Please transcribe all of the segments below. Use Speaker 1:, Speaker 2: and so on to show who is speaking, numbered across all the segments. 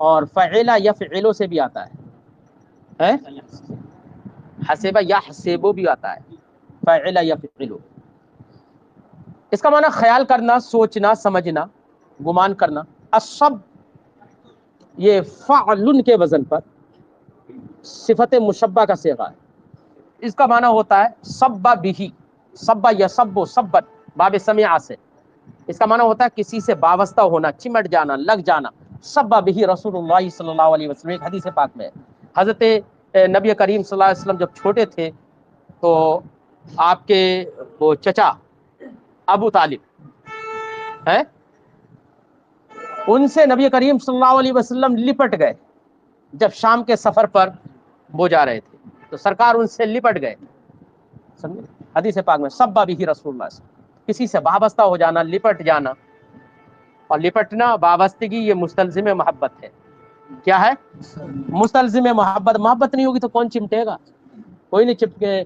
Speaker 1: اور فعلا یفعلو سے بھی آتا ہے، حسبہ یحسبو بھی آتا ہے، فعلا یفعلو، اس کا معنی خیال کرنا، سوچنا، سمجھنا، گمان کرنا۔ الصب یہ فعل کے وزن پر صفت مشبہ کا صیغہ ہے، اس کا معنی ہوتا ہے صب بھی، صب یصب صبت باب سمع سے، اس کا معنی ہوتا ہے کسی سے وابستہ ہونا، چمٹ جانا، لگ جانا۔ صب بھی رسول اللہ صلی اللہ علیہ وسلم، ایک حدیث پاک میں ہے، حضرت نبی کریم صلی اللہ علیہ وسلم جب چھوٹے تھے تو آپ کے وہ چچا ابو طالب ہے، ان سے نبی کریم صلی اللہ علیہ وسلم لپٹ گئے جب شام کے سفر پر وہ جا رہے تھے، تو سرکار ان سے لپٹ گئے، سمجھے؟ حدیث پاک میں صب بھی رسول اللہ صلی اللہ علیہ وسلم، کسی سے وابستہ ہو جانا، لپٹ جانا، اور لپٹنا وابستگی یہ مستلزم محبت ہے۔ کیا ہے؟ مستلزم محبت، محبت نہیں ہوگی تو کون چمٹے گا؟ کوئی نہیں چپکے،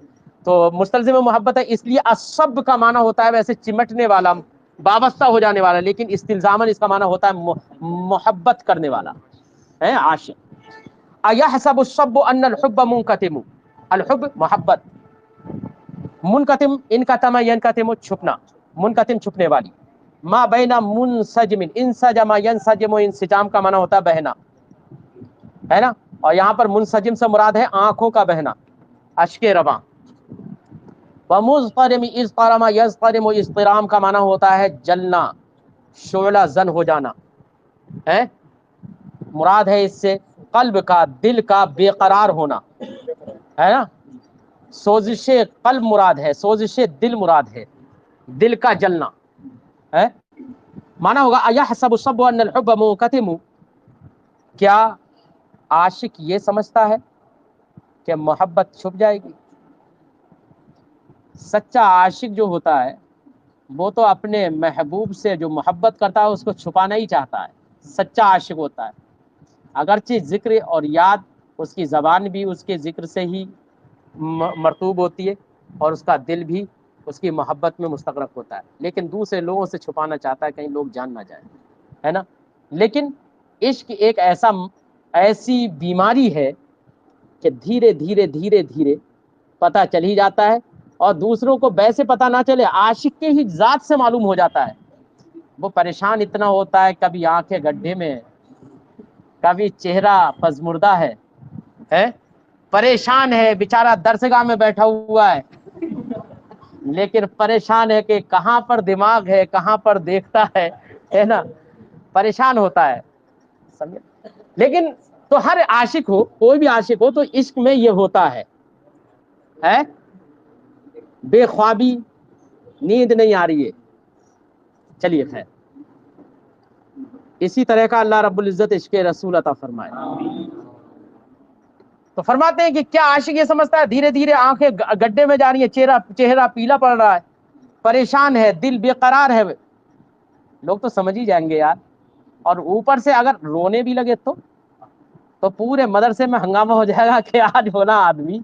Speaker 1: تو مستلزم محبت ہے، اس لیے الصب کا معنی ہوتا ہے ویسے چمٹنے والا، وابستہ ہو جانے والا، لیکن استلزاماً اس کا معنی ہوتا ہے محبت کرنے والا ہے، عاشق۔ ایحسب الصب ان الحب منکتم، الحب محبت، منکتم انکتم ینکتم چھپنا، منکتم چھپنے والی، ما بین منسجم، انسجم ینسجم، انسجام کا معنی ہوتا ہے بہنا، ہے نا، اور یہاں پر منسجم سے مراد ہے آنکھوں کا بہنا، اشک رواں۔ ومضطرم اضطرم یضطرم، اضطرام کا معنی ہوتا ہے جلنا، شعلہ زن ہو جانا ہے، مراد ہے اس سے قلب کا، دل کا بے قرار ہونا، ہے نا، سوزش قلب مراد ہے، سوزش دل مراد ہے، دل کا جلنا ہے۔ مانا ہوگا ایحسب الصب ان الحب منکتم، کیا عاشق یہ سمجھتا ہے کہ محبت چھپ جائے گی؟ سچا عاشق جو ہوتا ہے وہ تو اپنے محبوب سے جو محبت کرتا ہے اس کو چھپانا ہی چاہتا ہے، سچا عاشق ہوتا ہے، اگرچہ ذکر اور یاد اس کی زبان بھی اس کے ذکر سے ہی مرطوب ہوتی ہے اور اس کا دل بھی اس کی محبت میں مستغرق ہوتا ہے، لیکن دوسرے لوگوں سے چھپانا چاہتا ہے کہیں لوگ جان نہ جائیں، ہے نا۔ لیکن عشق ایک ایسی بیماری ہے کہ دھیرے دھیرے دھیرے دھیرے پتہ چل ہی جاتا ہے، اور دوسروں کو ویسے پتہ نہ چلے، عاشق کے ہی ذات سے معلوم ہو جاتا ہے۔ وہ پریشان اتنا ہوتا ہے، کبھی آنکھیں گڈھے میں، کبھی چہرہ پزمردہ ہے، پریشان ہے بیچارہ، درسگاہ میں بیٹھا ہوا ہے لیکن پریشان ہے کہ کہاں پر دماغ ہے، کہاں پر دیکھتا ہے نا، پریشان ہوتا ہے، سمجھے؟ لیکن تو ہر عاشق ہو، کوئی بھی عاشق ہو، تو عشق میں یہ ہوتا ہے بے خوابی، نیند نہیں آ رہی ہے، چلیے خیر، اسی طرح کا اللہ رب العزت عشق رسول عطا فرمائے۔ تو فرماتے ہیں کہ کیا عاشق یہ سمجھتا ہے دھیرے دھیرے آنکھیں گڈھے میں جا رہی ہیں، چہرہ پیلا پڑ رہا ہے، پریشان ہے، دل بے قرار ہے، لوگ تو سمجھ ہی جائیں گے یار، اور اوپر سے اگر رونے بھی لگے تو پورے مدرسے میں ہنگامہ ہو جائے گا کہ آج فلاں آدمی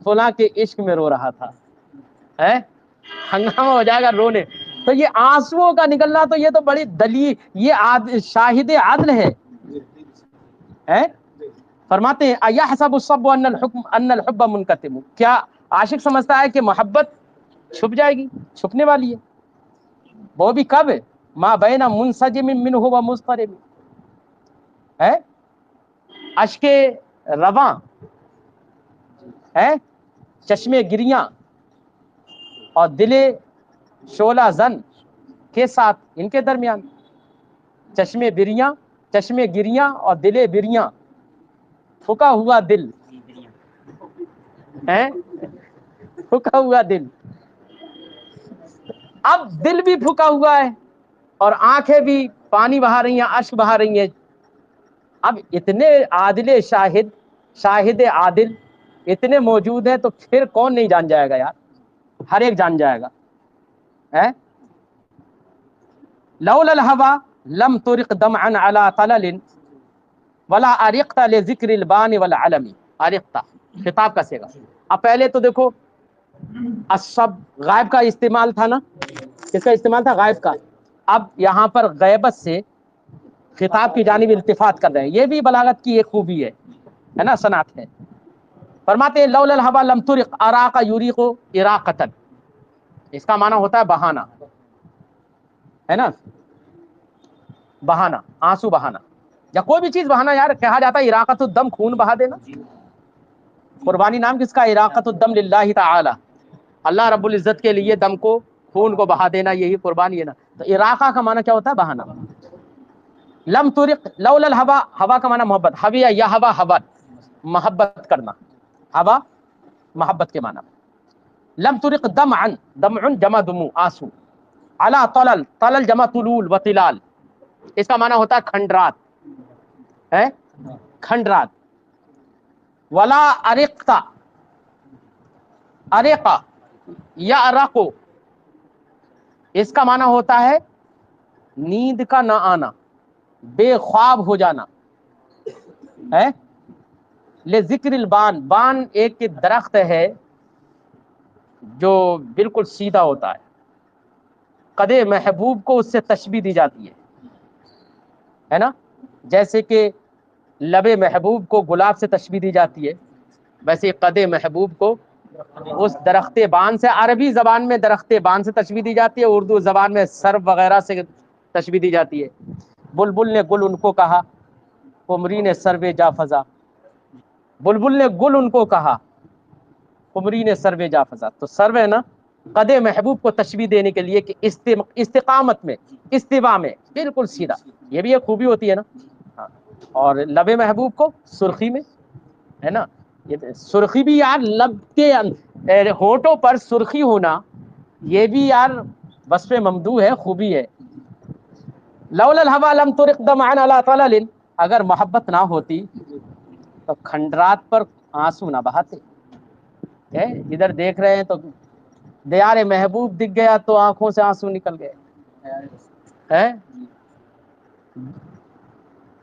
Speaker 1: فلاں کے عشق میں رو رہا تھا، ہنگامہ ہو جائے گا رونے۔ تو یہ آنسوؤں کا نکلنا تو یہ تو بڑی دلیل، یہ شاہد عدل ہے۔ فرماتے ہیں ایحسب الصب ان الحب منکتم، کیا عاشق سمجھتا ہے کہ محبت چھپ جائے گی؟ چھپنے والی ہے، وہ بھی کب؟ ما بین منسجم منہ و مضطرب، ہے اشک رواں ہے، چشمے گریاں اور دل شعلہ زن کے ساتھ، ان کے درمیان چشمے گریاں اور دل بریاں، پھکا ہوا دل ہے، پھکا ہوا دل، اب دل بھی پھکا ہوا ہے اور آنکھیں بھی پانی بہا رہی ہیں، اشک بہا رہی ہیں۔ اب اتنے شاہد عادل اتنے موجود ہیں، تو پھر کون نہیں جان جائے گا یار؟ ہر ایک جان جائے گا۔ لولا الہوی لم ترق دمعا علی طلل ولا ارقت لذکر البان والعلم، ارقت خطاب کا صیغہ۔ اب پہلے تو دیکھو الصب غائب کا استعمال تھا نا، کس کا استعمال تھا؟ غائب کا۔ اب یہاں پر غیبت سے خطاب کی جانب التفات کر رہے ہیں. یہ بھی بلاغت کی ایک خوبی ہے نا، صنعت ہے. فرماتے ہیں لولا الہوا لم ترق اراق یریق اراقۃ، اس کا معنی ہوتا ہے بہانا، ہے نا، بہانا، آنسو بہانا، یا کوئی بھی چیز بہانا. یار کہا جاتا ہے اراقۃ الدم، خون بہا دینا. قربانی نام کس کا؟ اراقۃ الدم للہ تعالی، اللہ رب العزت کے لیے دم کو، خون کو بہا دینا، یہی قربانی ہے نا. تو اراقہ کا معنی کیا ہوتا ہے؟ بہانا. لم ترق لولا الہوا، ہوا کا معنی محبت، حویہ یا ہوا، ہوا محبت کرنا، ہوا محبت کے معنی. لم ترق دمعا، دمع جمع دموع، آنسو. علی طلل، طلل جمع طلول و طلال، اس کا معنی ہوتا ہے کھنڈرات، ہے کھنڈرات. ولا ارقتا، ارقا یا ارقو، اس کا معنی ہوتا ہے نیند کا نہ آنا، بے خواب ہو جانا، ہے. لے ذکر البان، بان ایک درخت ہے جو بالکل سیدھا ہوتا ہے. قدے محبوب کو اس سے تشبیہ دی جاتی ہے نا. جیسے کہ لب محبوب کو گلاب سے تشبیہ دی جاتی ہے، ویسے قدے محبوب کو اس درخت بان سے، عربی زبان میں درخت بان سے تشبیہ دی جاتی ہے، اردو زبان میں سرو وغیرہ سے تشبیہ دی جاتی ہے. بلبل نے گل ان کو کہا، قمری نے سرو جا فضا. بلبل نے گل ان کو کہا، قمری نے سرو جا فضا. تو سرو ہے نا، قد محبوب کو تشبیہ دینے کے لیے کہ استقامت میں، استوا میں بالکل سیدھا، یہ بھی ایک خوبی ہوتی ہے نا. ہاں. اور لب محبوب کو سرخی میں، ہے نا. یہ سرخی بھی یار لب کے ہونٹوں پر سرخی ہونا، یہ بھی یار وصف ممدوح ہے، خوبی ہے. لولا الہوا لم ترق دمعا علی طلل، اگر محبت نہ ہوتی تو کھنڈرات پر آنسو نہ بہاتے. ادھر دیکھ رہے ہیں تو دیار محبوب دکھ گیا تو آنکھوں سے آنسو نکل گئے،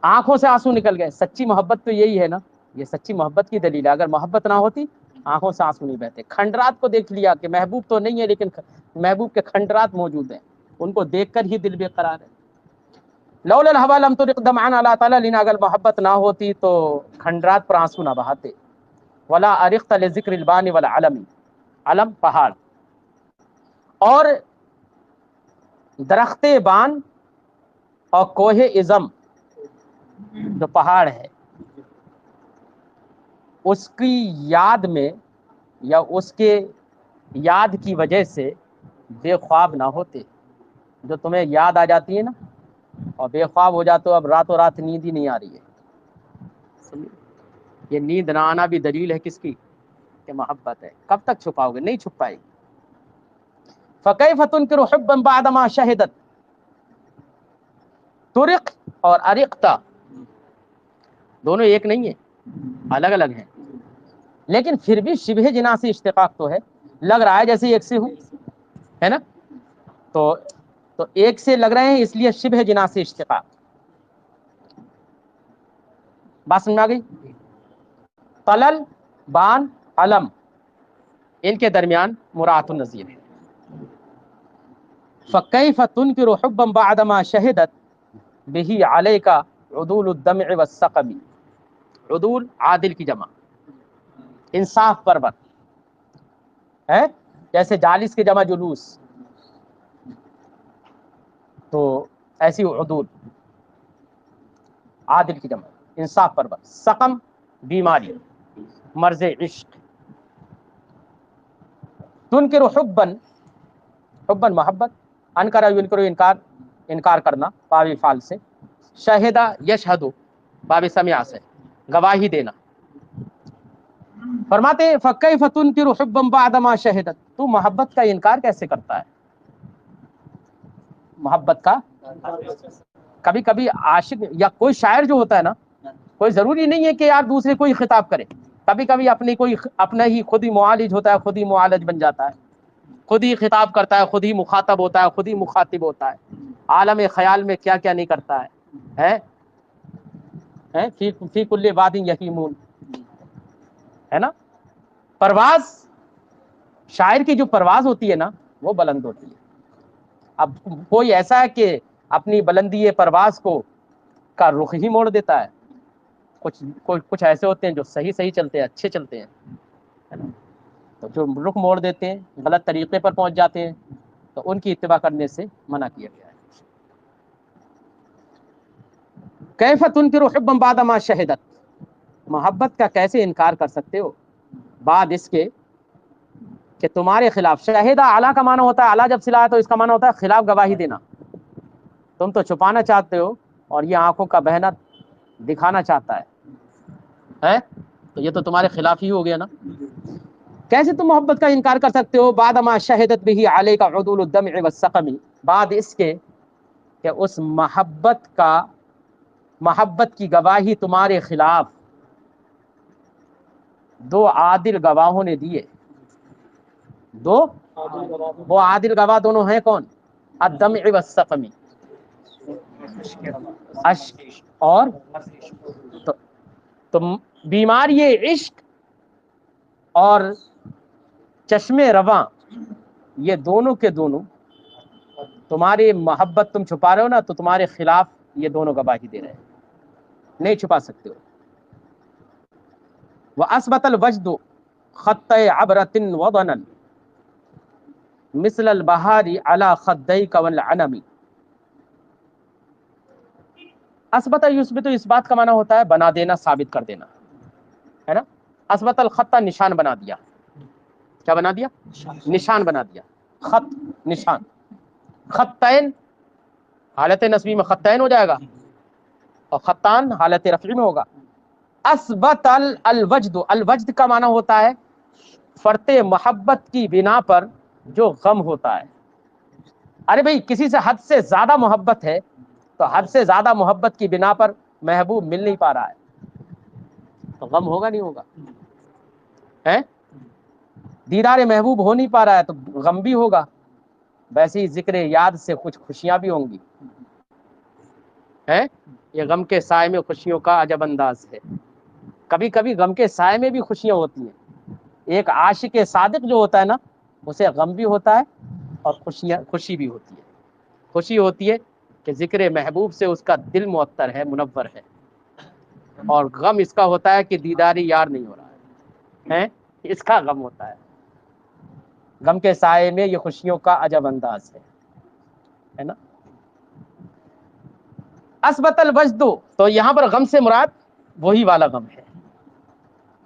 Speaker 1: آنکھوں سے آنسو نکل گئے. سچی محبت تو یہی ہے نا، یہ سچی محبت کی دلیل ہے. اگر محبت نہ ہوتی آنکھوں سے آنسو نہیں بہتے. کھنڈرات کو دیکھ لیا کہ محبوب تو نہیں ہے لیکن محبوب کے کھنڈرات موجود ہیں، ان کو دیکھ کر ہی دل بے قرار ہے. لولا الہوا لم ترق دمعا علی طلل، اگر محبت نہ ہوتی تو کھنڈرات پر آنسو نہ بہاتے. ولا ارقت لذکر البان والعلم، علم پہاڑ، اور درخت بان اور کوہ عظم جو پہاڑ ہے، اس کی یاد میں یا اس کے یاد کی وجہ سے بے خواب نہ ہوتے. جو تمہیں یاد آ جاتی ہے نا اور بے خواب ہو جاتے ہو، اب راتوں رات نیند ہی نہیں آ رہی ہے. یہ نیند نہ آنا بھی دلیل ہے کس کی؟ کہ محبت ہے. کب تک چھپاؤ گے؟ نہیں چھپ پائے گی. فکیف تنکر حبا بعد ما شہدت، ترق اور ارقتا دونوں ایک نہیں ہیں، الگ الگ ہیں، لیکن پھر بھی شبہ جناسی اشتقاق تو ہے. لگ رہا ہے جیسے ایک سے ہوں، ہے نا. تو ایک سے لگ رہے ہیں، اس لیے شبہ جناسی اشتقاق. بات سمجھ آ گئی؟ طلل، بان، علم، ان کے درمیان مراعات النظیر ہے. فکیف تنکر حبا بعد ما شہدت بہ علیک عدول الدمع والسقم. عدول عادل کی جمع، انصاف پرور ہے، جیسے جالس کی جمع جلوس، تو ایسی عدول عادل کی جمع، انصاف پرور. سقم بیماری، مرض عشق. تنکر حبا، حبا محبت، انکر ینکر انکار، انکار کرنا باب فعل سے. شہدہ یشہدو باب سمع سے، گواہی دینا. فرماتے فکیف تنکر حبا بعد ما شہدت، تو محبت کا انکار کیسے کرتا ہے؟ محبت کا کبھی کبھی عاشق یا کوئی شاعر جو ہوتا ہے نا، کوئی ضروری نہیں ہے کہ یار دوسرے کوئی خطاب کرے. کبھی کبھی اپنی کوئی اپنا ہی خود ہی معالج ہوتا ہے، خود ہی معالج بن جاتا ہے، خود ہی خطاب کرتا ہے، خود ہی مخاطب ہوتا ہے، خود ہی مخاطب ہوتا ہے. عالم خیال میں کیا کیا نہیں کرتا ہے. فی کل واد یہیمون، ہے نا. پرواز، شاعر کی جو پرواز ہوتی ہے نا وہ بلند ہوتی ہے. اب کوئی ایسا ہے کہ اپنی بلندی پرواز کو کا رخ ہی موڑ دیتا ہے. کچھ ایسے ہوتے ہیں جو صحیح چلتے ہیں، اچھے چلتے ہیں، ہے نا، تو جو رخ موڑ دیتے ہیں، غلط طریقے پر پہنچ جاتے ہیں، تو ان کی اتباع کرنے سے منع کیا گیا ہے. کیف تنکر حبا بعد ما شہدت، محبت کا کیسے انکار کر سکتے ہو بعد اس کے کہ تمہارے خلاف. شہیدہ اعلیٰ کا معنی ہوتا ہے، اعلیٰ جب صلہ ہے تو اس کا معنی ہوتا ہے خلاف گواہی دینا. تم تو چھپانا چاہتے ہو اور یہ آنکھوں کا بہنا دکھانا چاہتا ہے، تو یہ تو تمہارے خلاف ہی ہو گیا نا. کیسے تم محبت کا انکار کر سکتے ہو بعد ما شہدت به علیک عدول الدمع والسقم، بعد اس کے کہ اس محبت کی گواہی تمہارے خلاف دو عادل گواہوں نے دیے. دو وہ عادل گواہ دونوں ہیں کون؟ الدمع والسقم، اشک اور تو بیماری عشق اور چشمے رواں، یہ دونوں کے دونوں تمہاری محبت تم چھپا رہے ہو نا، تو تمہارے خلاف یہ دونوں گواہی دے رہے ہیں، نہیں چھپا سکتے ہو. وَأَثْبَتَ الْوَجْدُ خَطَّ عَبْرَةٍ وَضَنًا مثل البہاری علی خدیک والعنم. اثبت یثبت، اس بات کا معنی ہوتا ہے بنا دینا، ثابت کر دینا، ہے نا. اثبت الخط، نشان بنا دیا. کیا بنا دیا؟ نشان بنا دیا. خط نشان. خطین حالت نصبی میں خطین ہو جائے گا، اور خطان حالت رفعی میں ہوگا. اثبت الوجد، الوجد کا معنی ہوتا ہے فرط محبت کی بنا پر جو غم ہوتا ہے. ارے بھائی کسی سے حد سے زیادہ محبت ہے، تو حد سے زیادہ محبت کی بنا پر محبوب مل نہیں پا رہا ہے، تو غم ہوگا نہیں ہوگا؟ دیدار محبوب ہو نہیں پا رہا ہے تو غم بھی ہوگا. ویسے ہی ذکر یاد سے کچھ خوشیاں بھی ہوں گی. یہ غم کے سائے میں خوشیوں کا عجب انداز ہے. کبھی کبھی غم کے سائے میں بھی خوشیاں ہوتی ہیں. ایک عاشق صادق جو ہوتا ہے نا، اسے غم بھی ہوتا ہے اور خوشی بھی ہوتی ہے. خوشی ہوتی ہے کہ ذکر محبوب سے اس کا دل معطر ہے، منور ہے، اور غم اس کا ہوتا ہے کہ دیداری یار نہیں ہو رہا ہے، اس کا غم ہوتا ہے. غم کے سائے میں یہ خوشیوں کا عجب انداز ہے نا. اثبت الوجد، تو یہاں پر غم سے مراد وہی والا غم ہے.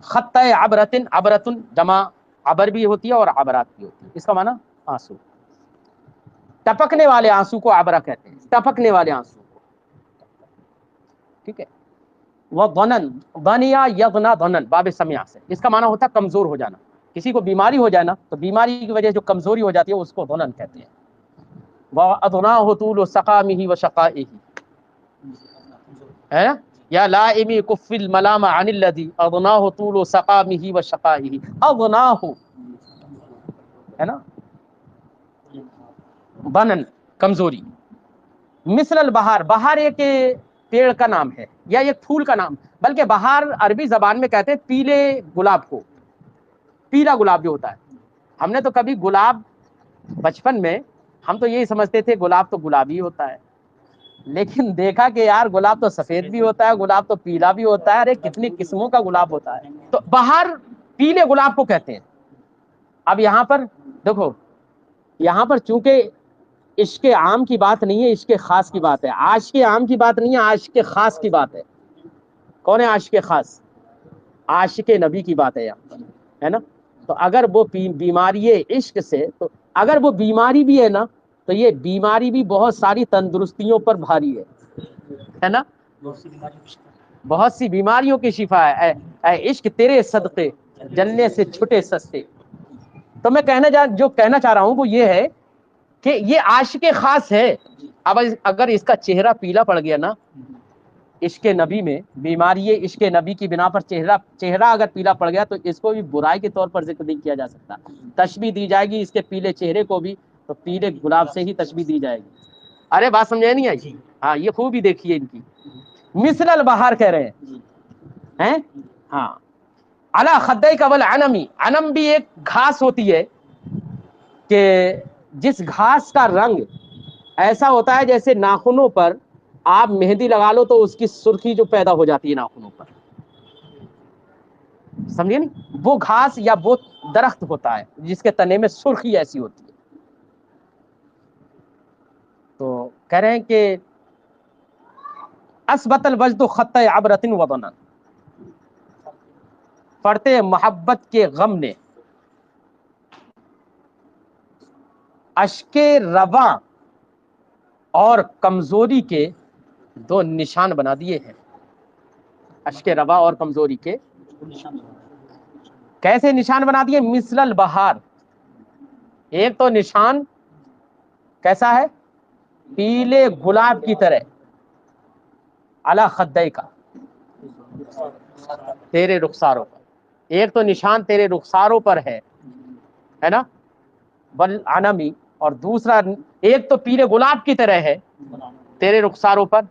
Speaker 1: خط عبرتن، عبرتن جمع عبر بھی ہوتی ہے اور عبرات بھی ہوتی ہے. اس کا معنی آنسو، ٹپکنے والے آنسو کو عبرہ کہتے ہیں، ٹپکنے والے آنسو کو. ٹھیک ہے. وہ ظنن، ظنیا یظنا ظنن، باب سمع سے. اس کا معنی ہوتا ہے کمزور ہو جانا. کسی کو بیماری ہو جائے نا، تو بیماری کی وجہ جو کمزوری ہو جاتی ہے اس کو ظنن کہتے ہیں. وَأَضْنَاهُ طُولُ سَقَامِهِ وَشَقَائِهِ، ہے نا. یا لائمی کف الملام عن الذی اضناہ طول سقامہ و شقائہ. اضناہ ہے نا، بنن کمزوری. مثل البہار، بہار ایک پیڑ کا نام ہے یا ایک پھول کا نام، بلکہ بہار عربی زبان میں کہتے ہیں پیلے گلاب کو. پیلا گلاب جو ہوتا ہے، ہم نے تو کبھی گلاب بچپن میں ہم تو یہی سمجھتے تھے گلاب تو گلابی ہوتا ہے، لیکن دیکھا کہ یار گلاب تو سفید بھی ہوتا ہے، گلاب تو پیلا بھی ہوتا ہے. ارے کتنی قسموں کا گلاب ہوتا ہے. تو بہار پیلے گلاب کو کہتے ہیں. اب یہاں پر دیکھو، یہاں پر چونکہ عشق عام کی بات نہیں ہے، عشق خاص کی بات ہے. عاشق عام کی بات نہیں ہے، عاشق خاص کی بات ہے. کون ہے عاشق خاص؟ عاشق نبی کی بات ہے یہاں پر، ہے نا. تو اگر وہ بیماری عشق سے، تو اگر وہ بیماری بھی ہے نا، تو یہ بیماری بھی بہت ساری تندرستیوں پر بھاری ہے نا. بہت سی بیماریوں کی شفا ہے. اے عشق تیرے صدقے جلنے سے چھٹے سستے. تو میں جو کہنا چاہ رہا ہوں وہ یہ ہے کہ یہ عاشق خاص ہے. اب اگر اس کا چہرہ پیلا پڑ گیا نا، عشق نبی میں بیماری عشق نبی کی بنا پر چہرہ اگر پیلا پڑ گیا، تو اس کو بھی برائی کے طور پر ذکر نہیں کیا جا سکتا. تشبیہ دی جائے گی اس کے پیلے چہرے کو بھی، تو پیلے گلاب سے ہی تشبیہ دی جائے گی. ارے بات سمجھے نہیں آئی؟ ہاں، یہ خوبی دیکھیے ان کی. مثل البہار کہہ رہے ہیں. ہاں، علی خدیک والعنم، عنم بھی ایک گھاس ہوتی ہے کہ جس گھاس کا رنگ ایسا ہوتا ہے جیسے ناخنوں پر آپ مہندی لگا لو تو اس کی سرخی جو پیدا ہو جاتی ہے ناخنوں پر، سمجھے نہیں؟ وہ گھاس یا وہ درخت ہوتا ہے جس کے تنے میں سرخی ایسی ہوتی ہے. تو کہہ رہے ہیں کہ اثبت الوجد خط عبرت وطنا، پڑھتے محبت کے غم نے اشک رواں اور کمزوری کے دو نشان بنا دیے ہیں. اشک رواں اور کمزوری کے کیسے نشان بنا دیے؟ مثل البہار، ایک تو نشان کیسا ہے؟ پیلے گلاب کی طرح، علی خدے کا، تیرے رخساروں پر. ایک تو نشان تیرے رخساروں پر ہے نا، والعنمی، اور دوسرا ایک تو پیلے گلاب کی طرح ہے تیرے رخساروں پر،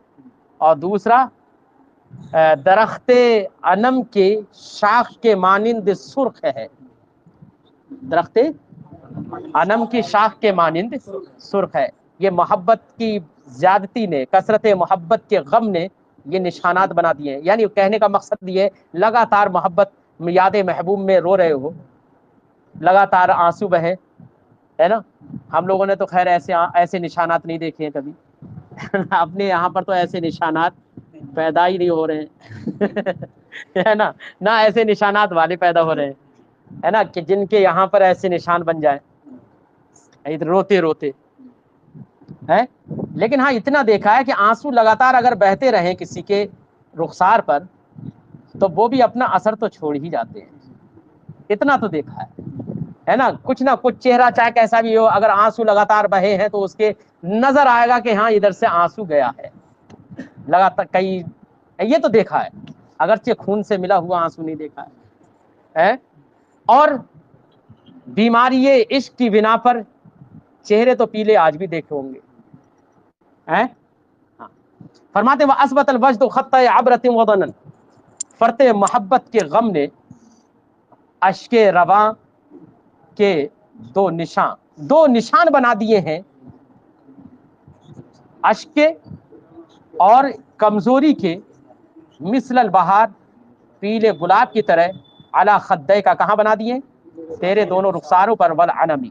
Speaker 1: اور دوسرا درخت انم کے شاخ کے مانند سرخ ہے. درخت انم کی شاخ کے مانند سرخ ہے. یہ محبت کی زیادتی نے، کثرت محبت کے غم نے یہ نشانات بنا دیے ہیں. یعنی کہنے کا مقصد یہ لگاتار محبت یاد محبوب میں رو رہے ہو، لگاتار آنسو بہے، ہے نا. ہم لوگوں نے تو خیر ایسے نشانات نہیں دیکھے ہیں کبھی. اپنے یہاں پر تو ایسے نشانات پیدا ہی نہیں ہو رہے ہیں، ہے نا. نہ ایسے نشانات والے پیدا ہو رہے ہیں، ہے نا، کہ جن کے یہاں پر ایسے نشان بن جائے روتے روتے ہے. لیکن ہاں اتنا دیکھا ہے کہ آنسو لگاتار اگر بہتے رہیں کسی کے رخسار پر تو وہ بھی اپنا اثر تو چھوڑ ہی جاتے ہیں. اتنا تو دیکھا ہے نا. کچھ نہ کچھ چہرہ چاہے کیسا بھی ہو، اگر آنسو لگاتار بہے ہیں تو اس کے نظر آئے گا کہ ہاں ادھر سے آنسو گیا ہے لگاتار. کئی یہ تو دیکھا ہے، اگرچہ خون سے ملا ہوا آنسو نہیں دیکھا ہے. اور بیماری عشق کی بنا پر چہرے تو پیلے آج بھی دیکھے ہوں گے. فرماتے وہ اثبت الوجد خط عبرت وطنا، فرت محبت کے غم نے اشک رواں کے دو نشان بنا دیے ہیں، اشک اور کمزوری کے، مثل البہار، پیلے گلاب کی طرح، علی خدے کا، کہاں بنا دیے؟ تیرے دونوں رخساروں پر، والعنمی،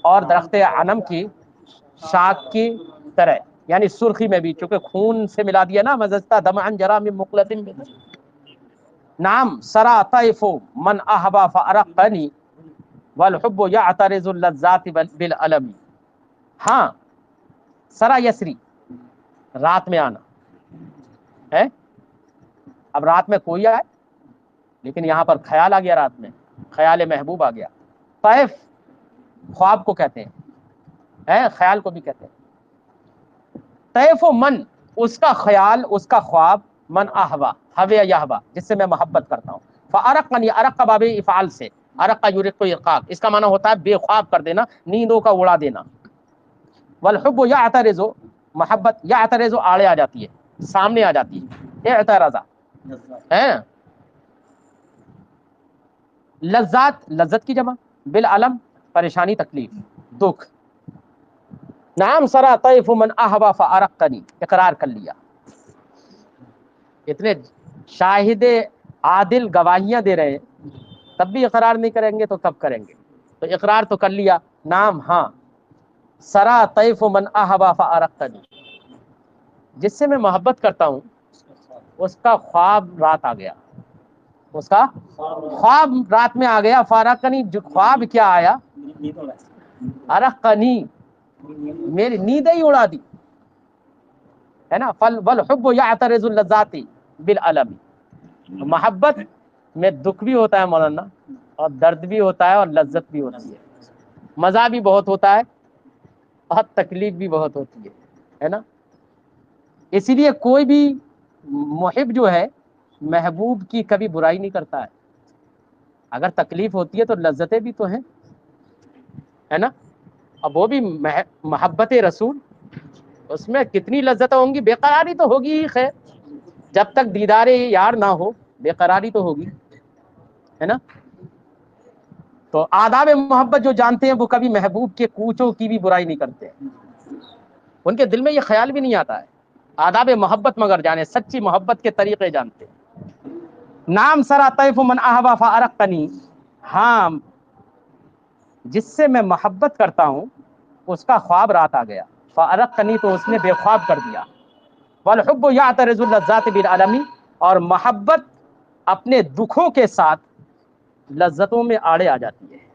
Speaker 1: اور درخت عنم کی شاخ کی طرح. یعنی سرخی میں بھی چونکہ خون سے ملا دیا نا، مزجتا دمعا جرا من مقلۃ. نعم سرا طیف من احبا فارقنی والحب یعترض اللذات بالالم. ہاں سرا یسری، رات میں آنا ہے. اب رات میں کوئی آئے، لیکن یہاں پر خیال آ گیا، رات میں خیال محبوب آ گیا. طیف خواب کو کہتے ہیں، خیال کو بھی کہتے ہیں. طیف و من، اس کا خیال، اس کا خواب، من احوا، حوی یحوا، جس سے میں محبت کرتا ہوں. فارقنی، ارق باب افعال سے، ارق یرق ارقاق، اس کا معنی ہوتا ہے بے خواب کر دینا، نیندوں کا اڑا دینا. والحب یعترض، محبت یعترض آڑے آ جاتی ہے، سامنے آ جاتی ہے، اعتراضا ہے. لذات، لذت کی جمع، بالعلم، پریشانی، تکلیف، دکھ. نعم سرا طیف من احوا فارقنی، اقرار کر لیا. اتنے شاہد عادل گواہیاں دے رہے ہیں، تب بھی اقرار نہیں کریں گے تو کب کریں گے؟ تو اقرار تو کر لیا. نام، ہاں سرا طیف من احوا فارقنی، جس سے میں محبت کرتا ہوں اس کا خواب رات آ گیا، اس کا خواب رات میں آ گیا. فارقنی، جو خواب کیا آیا؟ ارقنی، میری نیندیں ہی اڑا دی، ہے نا. والحب یعترض اللذات بالالم، محبت میں دکھ بھی ہوتا ہے مولانا، اور درد بھی ہوتا ہے، اور لذت بھی ہوتی ہے، مزہ بھی بہت ہوتا ہے، اور تکلیف بھی بہت ہوتی ہے نا. اسی لیے کوئی بھی محب جو ہے محبوب کی کبھی برائی نہیں کرتا ہے. اگر تکلیف ہوتی ہے تو لذتیں بھی تو ہیں، ہے نا. اب وہ بھی محبت رسول، اس میں کتنی لذتیں ہوں گی. بے قراری تو ہوگی ہی، خیر جب تک دیدار یار نہ ہو بے قراری تو ہوگی، ہے نا. تو آداب محبت جو جانتے ہیں وہ کبھی محبوب کے کوچوں کی بھی برائی نہیں کرتے، ان کے دل میں یہ خیال بھی نہیں آتا ہے آداب محبت مگر جانے، سچی محبت کے طریقے جانتے ہیں۔ نام سرا طیف من احبا فارقنی، ہاں جس سے میں محبت کرتا ہوں اس کا خواب رات آ گیا، فارقنی تو اس نے بے خواب کر دیا۔ والحب یعترض اللذات بالعالمی، اور محبت اپنے دکھوں کے ساتھ لذتوں میں آڑے آ جاتی ہے۔